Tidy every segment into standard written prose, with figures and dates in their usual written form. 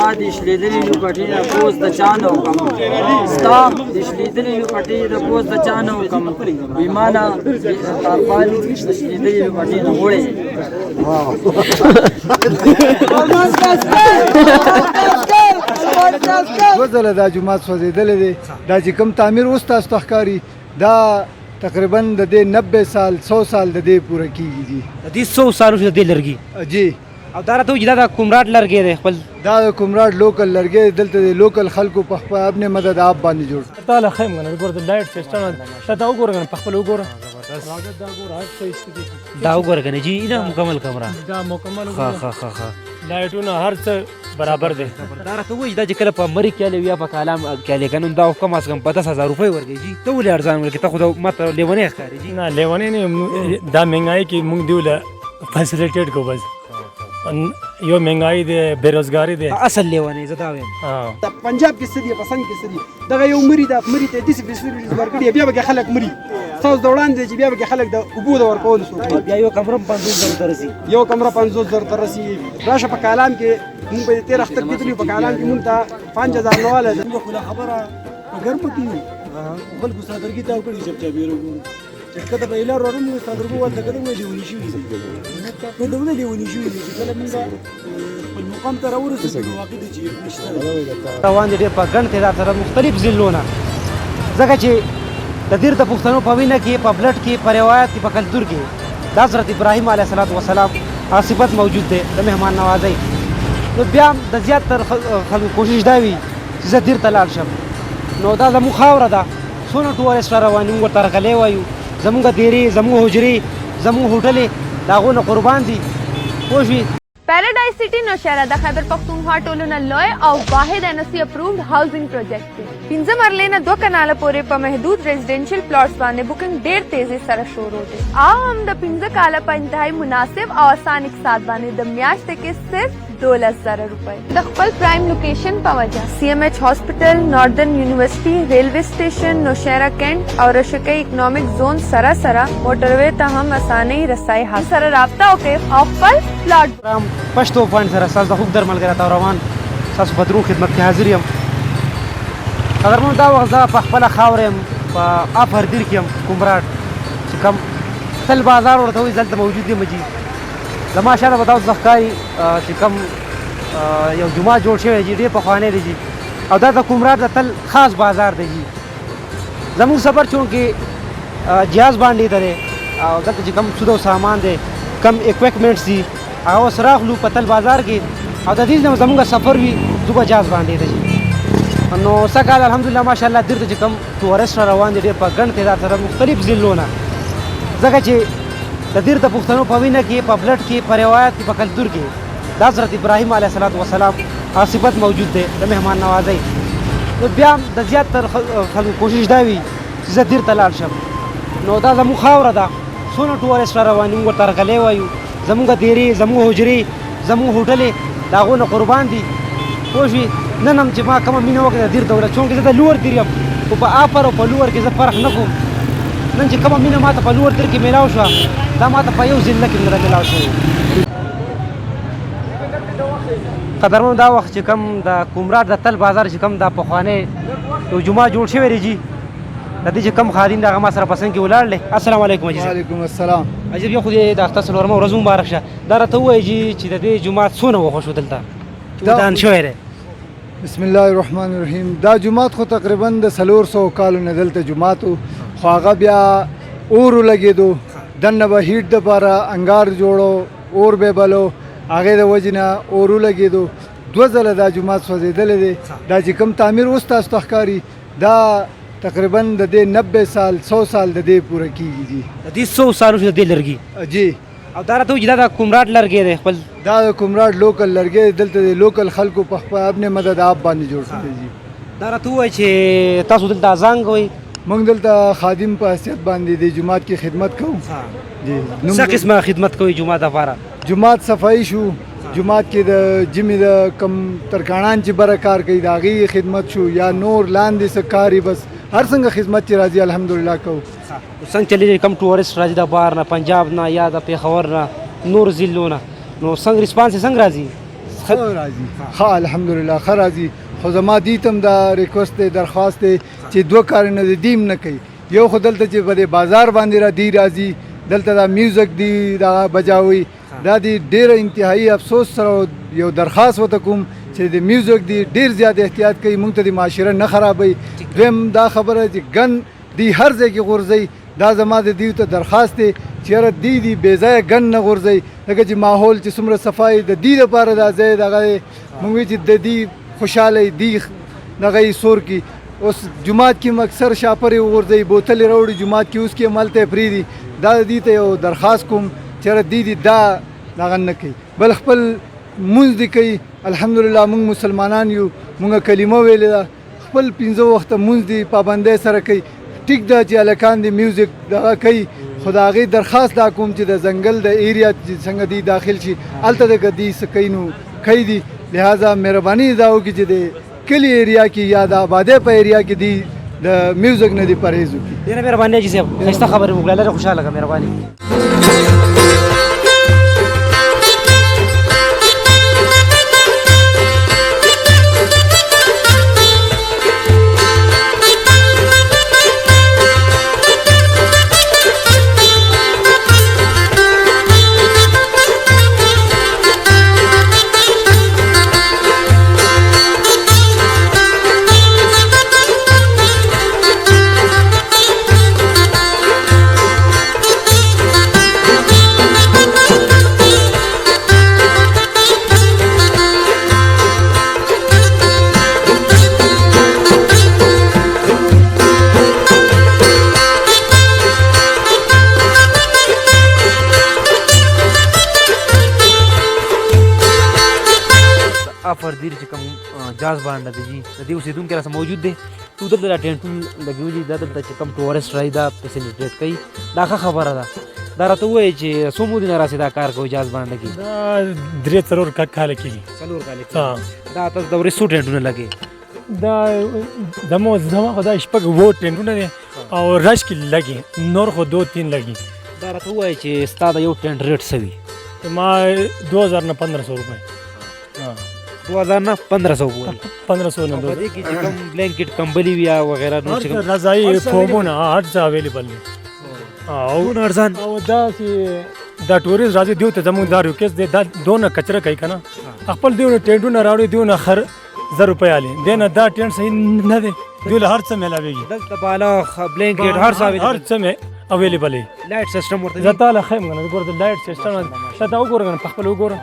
ستا د شلیدلې لوکټې د پوست د چا نه وکم ستا د شلیدلې لوکټې د پوست د چا نه وکم بیمانه تارپال د شلیدلې لوکټې نه وړې وزله دا جومات سوځېدلی دی دا چې کوم تعمیر اوس تاسو ته ښکاري دا تقریبا د دې 90 سال 100 سال د دې پوره کېږي جی د دې 100 سالو چې د دې لرګي جی او دا راته وایي دا د کومراډ لرګی دی خپل دا د کومراډ لوکل لرګی دلته د لوکل خلکو په خپل ابن مدد آپ باندې جوړ تعالی خیم غنه ګور د لایټ سیستم شته وګورئ په خپل وګورئ دا وګوره کنه جی دا مکمل کمره دا مکمل ها ها ها ها لایټونه هر څه برابر دي دا راته وایي دا چې کله په مری کې یا په کالام کې کنه دا کم از کم 50000 روپۍ ورګي جی ته ولې ارزان ورګي ته خو دا ماته لیونی ښکاري جی نه لیونی نه دا مهنګای کې موږ دیوله فیسیلیټیټ کو بس یو مهنګای دی بیروزګاری دی اصل لیونی زه دا وایم پنجاب کې سدي پسند کې سدي دغه یو مری د مری ته داسې فیسیلیټیز ورکړي بیا به خلک مری تاسو د وړاندې چې بیا به خلک د اوبو د ورکول شو بیا یو کمره 50000 درسي یو کمره 50000 درسي راشه په کالام کې موږ به 13 اختر کې تلو په کالام کې موږ ته 5000 نواله ده خو خبره اگر پکې بل کو صدرګي ته وکړي چې بیرو چې کله په اله ورو موږ صدرګو ول دغه موږ دیونی شو نو دوی دیونی شو چې کله موږ په مقام ته راورسېدو واقع دي چې نشته روان دي په ګڼ تعداد سره مختلف ضلعونه ځکه چې د دیر د پښتنو په وینه کې په بلډ کې په روایت کې په کلتور کې د حضرت ابراهیم علیه السلام صفت موجود دی د مهمان نوازۍ نو بیا د زیات تر خلکو کوشش دا وي چې زه دیر ته لاړ شم نو دا زموږ خاوره ده څونه ټورسټ را روان موږ ورته رغلی وایو زموږ دیرې زموږ حجرې زموږ هوټلې د هغو نه قربان دي پوه شوې پیراډایز سټي نوشهره د خیبر پښتونخوا ټولنه لوی او واحد NSE اپرووډ هاوسنګ پروجیکټ دی 15 مرلې نه 2 کناله پورې په محدود ریزیډنشل پلاټس باندې بوکنګ ډېر تیزی سره شروع دی او هم د 15 کاله په انتهایی مناسب او آسان اقتصاد باندې د میاشتې کې صرف 12,000 روپۍ د خپل پرایم لوکیشن په وجه CMH هاسپټل ناردرن یونیورسيټي ریلوے سټیشن نوشهره کینټ او رشکې اکنامک زون سره موټروي ته هم اسانۍ رسای حاصل سره رابطه وکړئ او خپل پلاټ پښتو پوینټ سره تاسو د خوب درمل غره روان تاسو په درو خدمت کې حاضر یم قدرمن دا وخت زه په خپله خاوره یم په افر دیر کې یم کومراډ چې کوم تل بازار ورته وایي دلته موجود دی مجي زما شاته به تاسو ښکاري چې کوم یو جومات جوړ شوی دی ډېر پخوانی دی جي او دا د کومراډ د تل خاص بازار دی جي زموږ سفر چونکې جهاز باندې دی او دلته چې کوم سود او سامان دی کم اکوپمنټس دي هغه اوس راغلو په تل بازار کې او د دې نه زموږ سفر وي زه به جهاز باندې دی نو سږ کال الحمدلله ماشاءالله دیر ته چې کوم ټورسټ را روان دي ډېر په ګڼ تعداد سره مختلف ضلعونه ځکه چې د دیر د پښتنو په وینه کې په بلډ کې په روایت کې په کلتور کې د حضرت ابراهیم علیه السلام صفت موجود دی د مهمان نوازۍ نو بیا د زیات تر خلکو کوشش دا وي چې زه دیر ته لاړ شم نو دا زموږ خاوره ده څونه ټورسټ را روان موږ ورته رغلی وایو زموږ دیرې زموږ حجرې زموږ هوټلې د هغو نه قربان دي پوه شوې نن هم چې ما کومه مینه وکړه د دیر ته وله چونکې زه د لوړ دیر یم خو په آفر او په لوړ کې زه فرق نه کوم نن چې کومه مینه ماته په لوړ دیر کې میلاو شوه دا ماته په یو ضلع کې نه میلاو شوې قدرمن دا وخت چې کوم د کومراډ د تل بازار چې کوم دا پخوانی یو جومات جوړ شوی دی جي د دې چې کم خادم د هغه ما سره پسند کې ولاړ دی السلام علیکم اجي وعلیکم السلام اجي یو خو دې د اختر څلورمه ورځ مبارک شه دا راته ووایي جي چې د دې جومات څونه وخوښو دلته چې ودان شوی دی بسم الله الرحمن الرحیم دا جومات خو تقریبا د 400 کالو نه دلته جومات خو هغه بیا اور لګېدو دننه به هیټ دپاره انګار جوړو اور به بلو هغې د وجې نه اورو لګېدو 2 ځله دا جومات سوځېدلی دی دا چې کوم تعمیر اوس تاسو ته ښکاري دا تقریبا د دې 90 سال 100 سال د دې پوره کېږي جی د دې 100 سالو چې د دې لرګي جی او دا راته وایي دا د کومراډ لرګی دی خپل دا د کومراډ لوکل لرګی دلته د لوکل خلکو په خپل ابن مدد آپ باندې جوړ شوی جی دا راته ووایي چې تاسو دلته اذان کوئ موږ دلته خادم په حیثیت باندې د جومات کې خدمت کوو جی څه قسمه خدمت کوئ جومات لپاره جومات صفایي شو جومات کې د جمعې د کم ترکاڼان چې بره کار کوي د هغې خدمت شو یا نور لاندې څه کار بس هر څنګه خدمت چې راځي الحمدلله کوو څنګه چلیږي کم ټورسټ راځي د بهر نه پنجاب نه یا د پېښور نه نور ضلعو نه نو څنګه ریسپانس څنګه راځي ښه راځي ښه الحمدلله ښه راځي خو زما دې ته هم دا ریکوست دی درخواست دی چې دوه کارونه د دیم نه کوي یو خو دلته چې په دې بازار باندې را دی راځي دلته دا میوزک دی دا بجاوي دا دی ډېر انتهایی افسوس سره یو درخواست ورته کوم چې د میوزک دی ډېر زیات احتیاط کوي موږ ته د معاشره نه خرابوي دویم دا خبره چې ګن دی هر ځای کې غورځوي دا زما د دیو ته درخواست دی چې یاره دی بې ځایه ګن نه غورځوي لکه چې ماحول چې څومره صفایي د دې لپاره دا ځای دغه موږ وایو چې د دې خوشحاله دی دغه یې سور کي اوس جومات کې اکثر شاپرې وغورځوي بوتلې راوړي جومات کې اوس کې ملته پرېږدي دا د دې ته یو درخواست کوم چې یاره دی دا دغه نه کوي بل خپل مونځ دې کوي الحمدلله موږ مسلمانان یو موږ کلمه ویلې ده خپل 15 وخته مونځ دې پابندۍ سره کوي ټیک ده چې هلکان دې میوزک دغه کوي خو د هغې درخواست دا کوم چې د ځنګل د ایریا چې څنګه دی داخل شي هلته د که دی څه کوي نو کوي دي لہذا مهرباني دا وکړي چې د کلي ایریا کې یا د آبادۍ په ایریا کې دی د میوزک نه دی پرهیز وکړي ډېره مهرباني حاجي صاحب ښایسته خبرې وکړه الله دې خوشحاله کړه مهرباني فردیر چې کوم جاز بانډ دی جی د دې اوسېدونکي راسره موجود دی تو دلته دا ټینټونه لګولي دا دلته چې کوم ټورسټ راځي دا فیسیلیټیټ کوي دا ښه خبره ده دا راته ووایي چې څو مودې نه راسې دا کار کوي جاز بانډ کې دا 3-4 کاله کېږي 4 کاله دا تاسو د ورې څو ټینټونه لګي دا زما خو دا شپږ وو ټینټونه دي او رش کې لګي نور خو 2-3 لګي دا راته ووایي چې ستا د یو ټینټ ریټ څه وي ما 2000 نه 1500 روپۍ 2000 نه 1500 بول 1500 نه په دې کې چې کوم بلانکټ کمبلي وي او وغیرہ نور چې کوم رضایي فومونه هر څه اویلیبل دي او ارزان او دا چې دا ټوریست راځي دیو ته زموږ دا ریکوست دی دا دونه کچره کوي که نه خپل دیونه ټینټونه راوړي دیونه هر 1000 روپۍ علي دی نه دا ټینټ صحیح نه دی دیو له هر څه میلاویږي دلته بالا بلانکټ هر څه اویلیبل دی لایټ سیستم ورته زه تعالی خیم کنه ګور د لایټ سیستم دا وګوره کنه خپل وګوره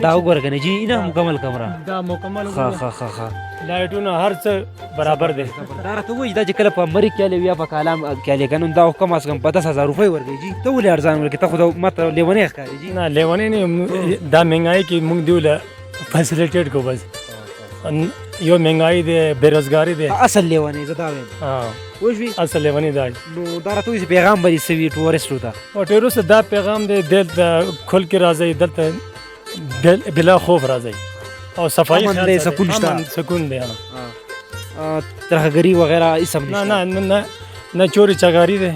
دا وګوره کنه جی نه مکمل کمره دا مکمل ها لایټونه هر څه برابر دي دا راته وایي دا چې کله په امریکا کې یا په کالام کې کنه دا کم از کم 10000 روپۍ ورکړي جی ته ولې ارزان ورکړي ته خو ماته لیونی ښکاري جی نه لیونی نه دا مهنګای کې موږ دیوله فیسیلیټیټ کو بس یو مهنګای دی بیروزګاری دی اصل لیونی زه دا وایم وښوي اصل لیونی دی نو دا راته وایي پیغام به یې څه وي ټورسټو ته او ټورسټ دا پیغام دی دلته کھل کې راځئ دلته بلا خوف راځئ او صفایي امن دی سکون شته سکون دی ترهګري وغیرہ هیڅ هم نشته نه نه چوري چغاري دی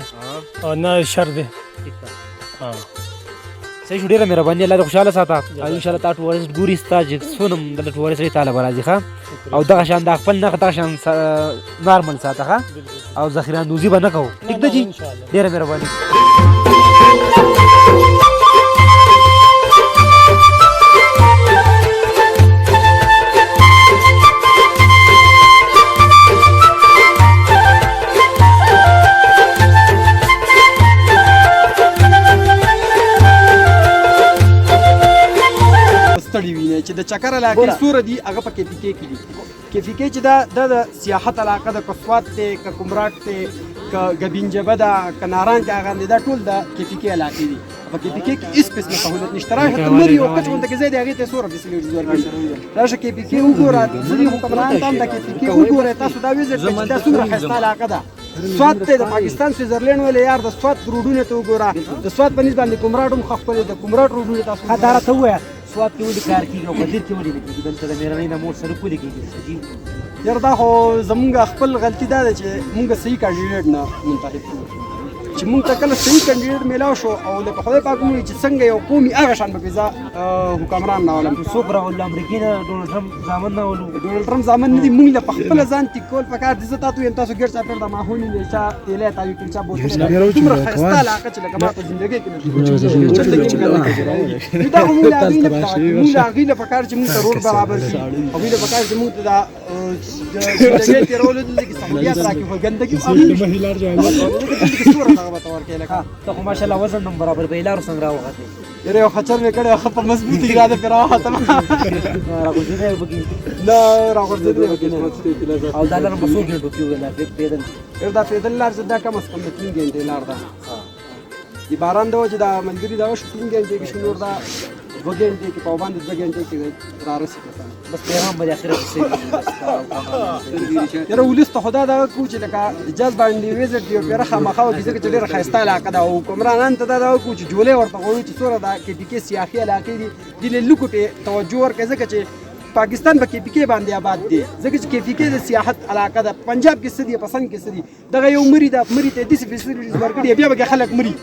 او نه شر دی صحیح شو ډېره مهرباني الله دې خوشحاله ساته او انشاءالله تا ټورسټ ګوري ستا چې څونه دلته ټورسټ دی تاله به راځي ښه او دغه شان دا خپل نه دغه شان نارمل ساته ښه او ذخیره اندوزي به نه کوو ټیک ده جي ډېره مهرباني ستړي وي چې د چکر علاقې سوره دي هغه په KPK کې دي KPK چې دا د سیاحت علاقه د کسوات دی که کمراټ دی که ګبینجبه ده که ناران کې هغه دا ټول د KPK علاقې دي په KPK کې هېڅ قسمه سهولت نشته راشه ته مري یو کچ غونډه کې ځای دی هغې ته څومره فیسیلیټیز ورکړي راشه KPK وګوره ځینې حکمران ته هم د KPK وګورئ تاسو دا ویزټ کړئ چې دا څومره ښایسته علاقه ده سوات ته د پاکستان سویزرلینډ ولې یار د سوات روډونه ته وګوره د سوات په نسبت باندې کمراټ هم ښه ښکلي د کمراټ روډونه تاسو دا راته ووایه سوات کې ولې کار کېږي او قدیر کې ولې نه کېږي دلته د مېرمنۍ د مور سره ولې کېږي یار دا خو زمونږ خپل غلطي دا ده چې مونږ صحیح کانډیډیټ نه منتخب کړو چې موږ ته کله صحیح کینډیډیټ میلاو شو او لکه خدای پاک ومني چې څنګه یو قوم هغه شان به زه حکمران راولم. څوک راغلل امریکای نه ډونالډ ټرمپ زامن نه ولو ډونالډ ټرمپ زامن نه دي موږ له پخپله ځان ټیک کول پکار دي. زه تاسو یم تاسو ګیر چاپېر د ماحوني دی چا تیلی تاوي کړي چا بوتلې دومره ښایسته علاقه چې لکه ما په زندګۍ کې چلته کې چې دا خو موږ له هغوی نه پکار چې موږ ته روډ برابر کړي هغوی له پکار چې موږ ته دا زندګۍ تېرولو دلته کې سهولیات راکړي خو ګندګي څومره دغه به ته ورکوي لکه ته خو ماشاءالله وزن هم برابر به لارو څنګه راوغتې یاره یو خچر مې کړی ښه په مضبوطه اراده پرې راوختم راغورځېدی به کې نه راغورځېدی به کې نه او دا لاره په څو ګنټو کې وګله پیدل دا پیدل لار چې دا کم از کم د 3 ګنټې لار ده. د باران د وجې دا ملګري دغه شو 3 ګنټې کې شو نور دا 2 ګنټې کې په باندې 2 ګنټې کې رارسېږي بس پیغام به د اخرت څه یاره ولس ته خدا دغه کوو چې لکه جاز باندې ویزټ دی پیره خامخا وکړي ځکه چې ډېره ښایسته علاقه ده او حکمرانانو ته دا دغه کوو چې جولې ورته غواړي چې څومره دا کې پي کې سیاحي علاقې دي دې له لوکو ته توجه ورکړي ځکه چې پاکستان په کې پي کې باندې آباد دی ځکه چې کې پي کې د سیاحت علاقه ده. پنجاب کې څه دي پسند کې څه دي دغه یو مري ده مري ته داسې فیسیلیټیز ورکړي بیا به خلک مري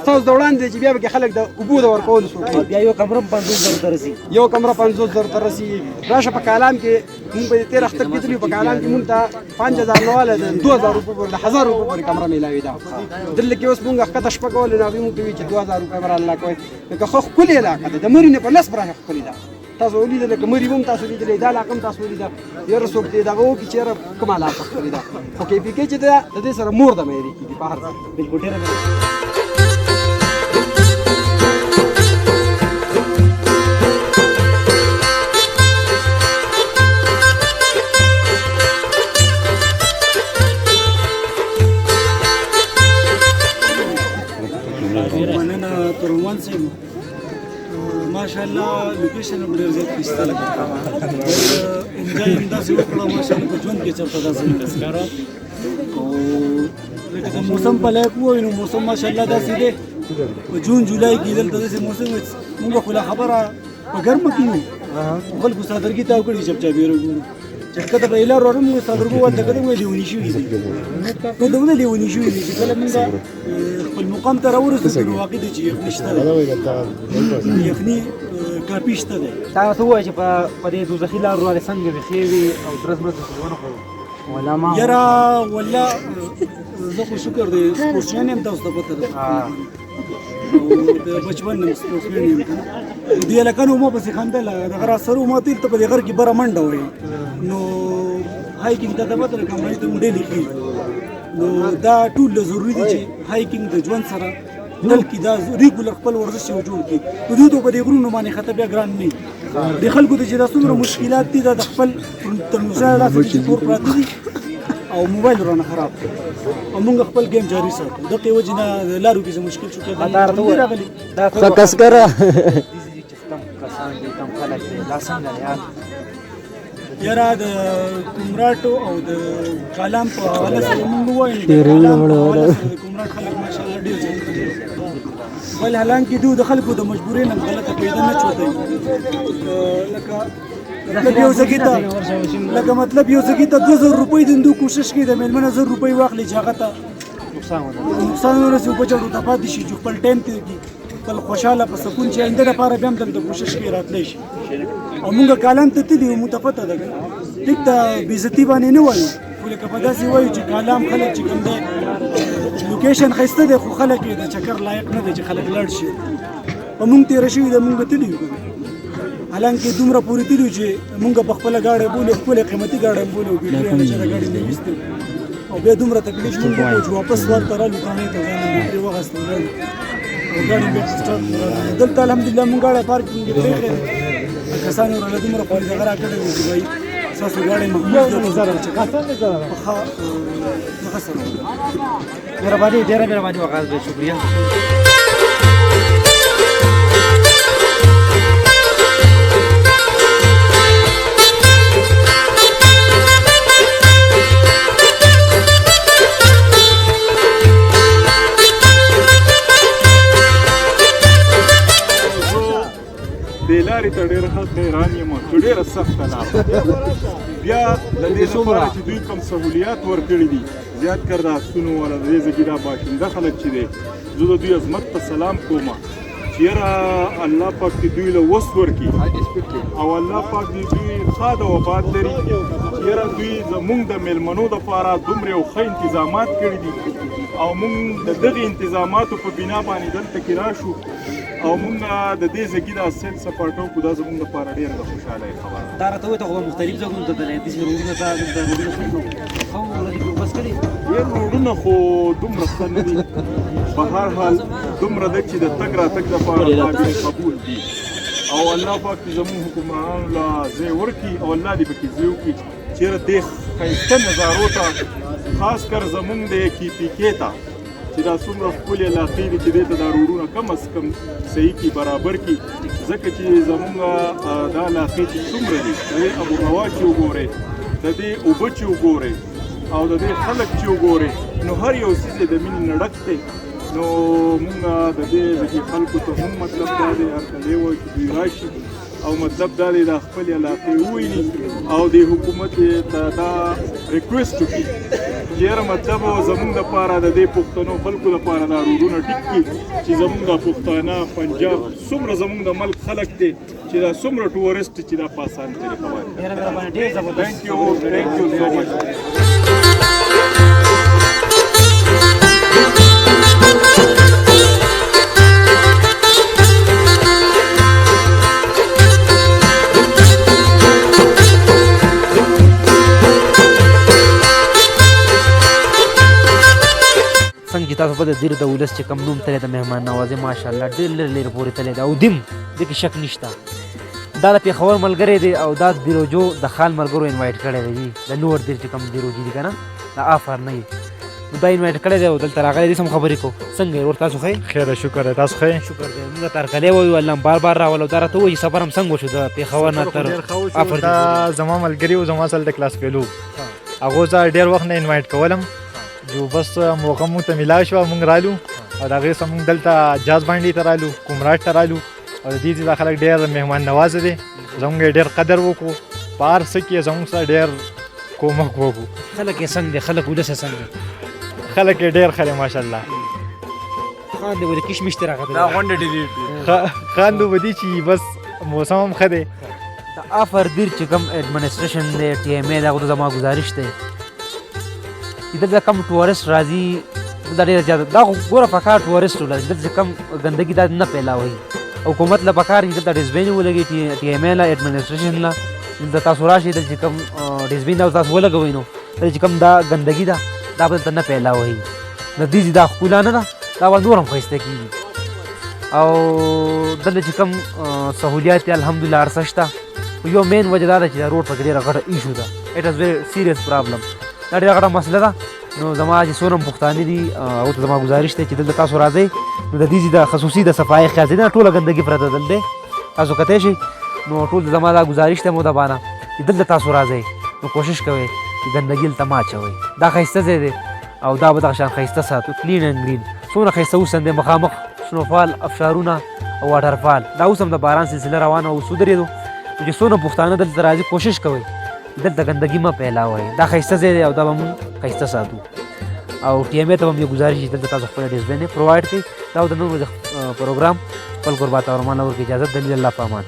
ستاسو د وړاندې چې بیا به خلک د اوبو د ورکولو څوک بیا یو کمره 50,000 ته رسي یو کمره 50,000 ته رسي. راشه په کالام کې موږ په 13 اختر کې تللو په کالام کې موږ ته 5,000 نه والا 2,000 روپۍ پورې 1,000 روپۍ پورې کمره میلاوي ده. دلته کې اوس موږ ښکته شپه کوله نو هغوی موږ ته وایي چې 2,000 روپۍ به الله کوي لکه خو ښکلې علاقه ده د مري نه په لس برخه ښکلې ده. تاسو ولیدل لکه مري به هم تاسو لیدلی دا علاقه هم تاسو ولیده یاره څوک دې دغه وکړي چې یاره کومه علاقه ښکلې ده خو کې پي کې چې ده د دې سره مور د معیاري کېږي په هر ځای بالکل ډېره مننه تروان صاحب ماشاءالله لوکیشن هم ډېر زیات ښایسته لګي انجوای هم داسې وکړه ماشاءالله په ژوند کې چېرته داسې نه ښکاره او لکه د موسم په لایق ووایو نو موسم ماشاءالله داسې دی په جون جولای کې دلته داسې موسم موږ خو لا خبره په ګرمه کې یو خلکو صادرګي ته وکړي چپچاپېره ګورو چې کته په ایله وروم صادرګو ولته کده ویلې لیونی شوي دي نو دونه لیونی شوي دي چې کله موږ خپل مقام ته راورسېدو نو واقع دی چې یخني شته یخني کافي شته دی. تاسو ووایئ چې په دې دوزخي لارو باندې څنګه ویښې وي او درز مرز ونه خورو یاره والله زه خو شکر دی سپورټسمین یم تاسو ته پته ده او د بچپن نه سپورټسمین یم دې هلکانو ما پسې خندل دغه راسره ما تېر ته په دې غر کې بره منډه وایي نو هایکینګ ته ته پته ده کمپنۍ ته مو ډېلي ښي نو دا ټول ضروري دي چې هایکینګ د ژوند سره دل کې دا ریګولر خپل ورزش یو جوړ کړي نو دوی ته په دې غرونو باندې خطه بیا ګران نه د خلکو ته چې دا څومره مشکلات دي دا د خپل ترموزه لاسه چې کور پراته دي او موبایل رانه خراب دی او موږ خپل گیم جاری ساتو دغه وجه نه لارو کې مشکل شو کې راغلي دا فکس کرا کم کسان دي کم خلک دي لا څنګه یاره د کمراټو او د کالام په حواله سره موږ وایو د کمراټ خلک ماشاءالله ډېر زیات دي بل حالانکې دوی د خلکو د مجبورۍ نه غلطه پیدا نه چوتوي مطلب یو ځکې ته 2,000 روپۍ د دوی کوشش کوي د میلمنه 1,000 روپۍ واخلي چې هغه ته نقصان ورسوي په چاړو ته پاتې شي چې خپل ټایم تېر کړي خپل خوشحاله په سکون چې آینده لپاره بیا هم دلته کوشش کوي راتلی شي او موږ کالام ته تللي وو موږ ته پته ده ټیک ته بېعزتي باندې نه وایو خو لکه په داسې وایو چې کالام خلک چې کوم دی لوکیشن ښایسته دی خو خلک یې د چکر لایق نه دی چې خلک لاړ شي په موږ تېره شوي ده موږ تللي یو حالانکې دومره پورې تللي چې موږ په خپله ګاډۍ بولو ښکلې قیمتي ګاډۍ بولو بیټرۍ چې د ګاډۍ نه ویستو او بیا دومره تکلیف موږ وکړو چې واپس ور ته رالو کاڼۍ ته ځان بیټرۍ واخیستو لاړو او ګاډۍ بېرته سټارټ کړو دلته الحمدلله موږ ګاډۍ پارکینګ کې پرېښې کسان یې راله دومره پورې دغه راکړی وو چې وایي ستاسو ګاډۍ محفوظ دی په ښه سره مهرباني ډېره مهرباني وکړه شکریه دې لارې ته ډېر حیران یم چې ډېر ډېره سخته لاره بیا د دې لپاره چې دوی کوم سهولیات ورکړي دي زیات کر د اسونو والا د دې ځای کې دا باشنده خلک چې دی زه د دوی عظمت په سلام کوم چې یاره الله پاک دې دوی له وس ورکړي او الله پاک دې دوی ښاد او آباد لري چې یاره دوی زمونږ د میلمنو دپاره دومره یو ښه انتظامات کړي دي او موږ د دغې انتظاماتو په بنا باندې دلته کې راشو او موږ د دې ځګي دا سیل سپارټو کو دا زموږ لپاره ډېره د خوشحالۍ خبره دا راته وایي ته خو مختلف ځایونو ته تللی داسې روډونه ته دلته روډونه ښه ورته بس کړي ډېر روډونه خو دومره ښه نه دي په هر حال دومره ده چې د تګ راتګ لپاره قابل قبول دي او الله پاک دې زموږ حکمرانانو له ځای ورکړي او الله دې پکې ځای وکړي چېرې دې ښایسته نظارو ته خاص کر زموږ د KPK ته چې دا څومره ښکلې علاقې دي چې دې ته دا روډونه کم از کم صحیح کړي برابر کړي ځکه چې زموږ دا علاقې چې څومره دي د دې آب و هوا چې وګورئ د دې اوبه چې وګورئ او د دې خلک چې وګورئ نو هر یو څیز یې د مینې نه ډک دی نو موږ د دې خلکو ته هم مطلب دا دی هرکلی وایي چې دوی راشي او مطلب دا دی دا خپلې علاقې وویني او د حکومت ته دا ریکویسټ وکړي چې یاره مطلب زموږ دپاره د دې پښتنو خلکو دپاره دا روډونه ټیک کړي چې زموږ دا پښتانه پنجاب څومره زموږ د ملک خلک دی چې دا څومره ټورسټ چې دا په اسانه طریقه باندې تھینک یو سو مچ څنګه چې تاسو په دې د ولس چې کم نوم تللی د مهمان نوازۍ ماشاءالله ډېر لرې لرې پورې تللی دی او دیم دې کې شک نشته دا د پېښور ملګری دی او دا دیروجو د خال ملګرو انوایټ کړی دی د لوړ دیر چې کم دیروجي دي که نه د آفر نه نو دا انوایټ کړی دی او دلته راغلی دی سم خبرې کوو څنګه یې ور تاسو ښه خیر شکر دی تاسو ښه شکر دی موږ ترکلی وایو الله بار بار راولو دا راته وایي سفر هم څنګه وشو د پېښور نه تر آفر دا زما ملګري و زما سره د کلاس فیلو هغو زه ډېر وخت نه انوایټ کولم جو بس موقع مونږ ته ملا شوه مونږ رالو او د هغې څخه مونږ دلته جاز بانډې ته رالو کومراټ ته رالو او د دې ځای خلک ډېر مهمان نوازه دي زموږ یې ډېر قدر وکړو په هر څه کې زموږ سره ډېر کومک وکړو خلک یې څنګه دی خلک ولس یې څنګه دی خلک یې ډېر ښه دی ماشاءالله خان دی ولې کشمش ته راغلی خاندو به دي چې بس موسم هم ښه دی د آفر دیر چې کوم ایڈمنسټریشن دی TMA د هغو ته زما گزارش دی چې دلته کم ټورسټ راځي دا ډېره زیاته دا خو ګوره پکار ټورسټ ولري دلته چې کم ګندګي دا نه پیلاوي حکومت له پکار چې دلته ډسبین ولګي TMA له ایډمنسټریشن له دلته تاسو راشئ دلته چې کم ډسبین دا تاسو ولګوئ نو دلته چې کم دا ګندګي ده دا به دلته نه پیلاوي د دې دا ښکلا نه ده دا به نور هم ښایسته کېږي او دلته چې کم سهولیات یې الحمدلله هر څه شته یو مین وجه دا ده چې دا روډ پکې ډېره غټه ایشو ده اټ از ویری سیریس پرابلم دا ډېره غټه مسله ده نو زما چې څومره پښتانه دي هغو ته زما ګزارش دی چې دلته تاسو راځئ نو د دې د خصوصي د صفایي خیال دی نه ټوله ګندګي پرته دلته تاسو کتی شئ نو ټول زما دا ګزارش دی مودبانه چې دلته تاسو راځئ نو کوشش کوئ چې ګندګي هلته مه اچوئ دا ښایسته ځای دی او دا به دغه شان ښایسته ساتو کلین اینډ ګرین څومره ښایسته اوس هم دی مخامخ سنوفال ابشارونه او واټرفال دا اوس هم د باران سلسله روانه اوس ودرېدو نو چې څونه پښتانه دلته راځي کوشش کوئ دلته ګندګي مه پیلاوئ دا ښایسته ځای دی او دا به مونږ ښایسته ساتو او TMA ته به مې ګزارش چې دلته تاسو خپله ډسبین پرووایډ کړئ دا د نن ورځې پروګرام خپل قربات او رحمان ورکړي اجازت دلیل الله په امان